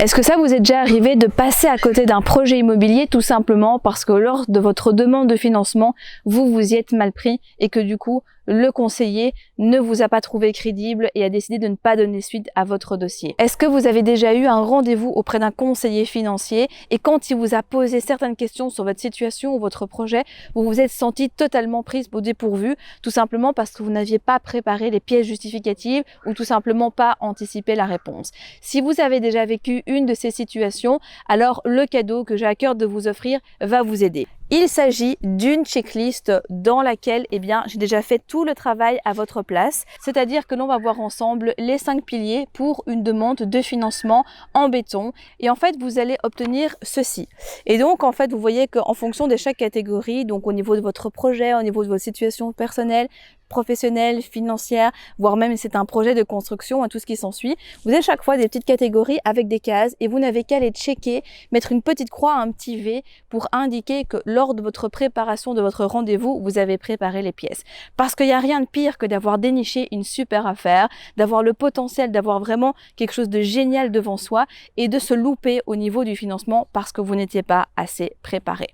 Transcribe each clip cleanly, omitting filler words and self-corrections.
Est-ce que ça vous est déjà arrivé de passer à côté d'un projet immobilier tout simplement parce que lors de votre demande de financement, vous vous y êtes mal pris et que du coup, le conseiller ne vous a pas trouvé crédible et a décidé de ne pas donner suite à votre dossier? Est-ce que vous avez déjà eu un rendez-vous auprès d'un conseiller financier et quand il vous a posé certaines questions sur votre situation ou votre projet, vous vous êtes senti totalement prise au dépourvu, tout simplement parce que vous n'aviez pas préparé les pièces justificatives ou tout simplement pas anticipé la réponse? Si vous avez déjà vécu une de ces situations, alors le cadeau que j'ai à cœur de vous offrir va vous aider. Il s'agit d'une checklist dans laquelle j'ai déjà fait tout le travail à votre place, c'est-à-dire que l'on va voir ensemble les 5 piliers pour une demande de financement en béton et en fait vous allez obtenir ceci. Et donc en fait vous voyez qu'en fonction de chaque catégorie, donc au niveau de votre projet, au niveau de votre situation personnelle, professionnelle, financière, voire même si c'est un projet de construction et tout ce qui s'ensuit, vous avez chaque fois des petites catégories avec des cases et vous n'avez qu'à les checker, mettre une petite croix, un petit V pour indiquer que lors de votre préparation de votre rendez-vous, vous avez préparé les pièces. Parce qu'il n'y a rien de pire que d'avoir déniché une super affaire, d'avoir le potentiel d'avoir vraiment quelque chose de génial devant soi et de se louper au niveau du financement parce que vous n'étiez pas assez préparé.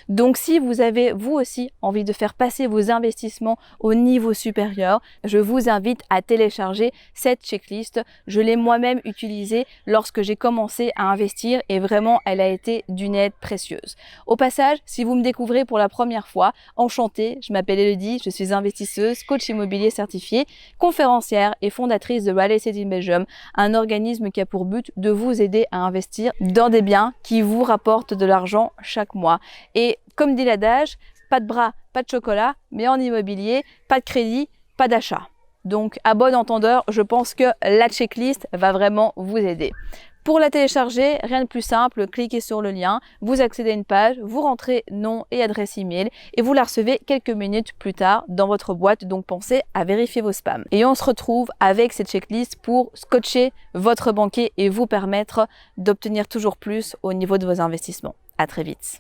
Donc si vous avez vous aussi envie de faire passer vos investissements au niveau supérieur, je vous invite à télécharger cette checklist. Je l'ai moi-même utilisée lorsque j'ai commencé à investir et vraiment elle a été d'une aide précieuse. Au passage, si vous me découvrez pour la première fois, enchantée, je m'appelle Elodie, je suis investisseuse, coach immobilier certifié, conférencière et fondatrice de Real Estate in Belgium, un organisme qui a pour but de vous aider à investir dans des biens qui vous rapportent de l'argent chaque mois. Et comme dit l'adage, pas de bras, pas de chocolat, mais en immobilier, pas de crédit, pas d'achat. Donc à bon entendeur, je pense que la checklist va vraiment vous aider. Pour la télécharger, rien de plus simple, cliquez sur le lien, vous accédez à une page, vous rentrez nom et adresse email et vous la recevez quelques minutes plus tard dans votre boîte, donc pensez à vérifier vos spams. Et on se retrouve avec cette checklist pour scotcher votre banquier et vous permettre d'obtenir toujours plus au niveau de vos investissements. À très vite.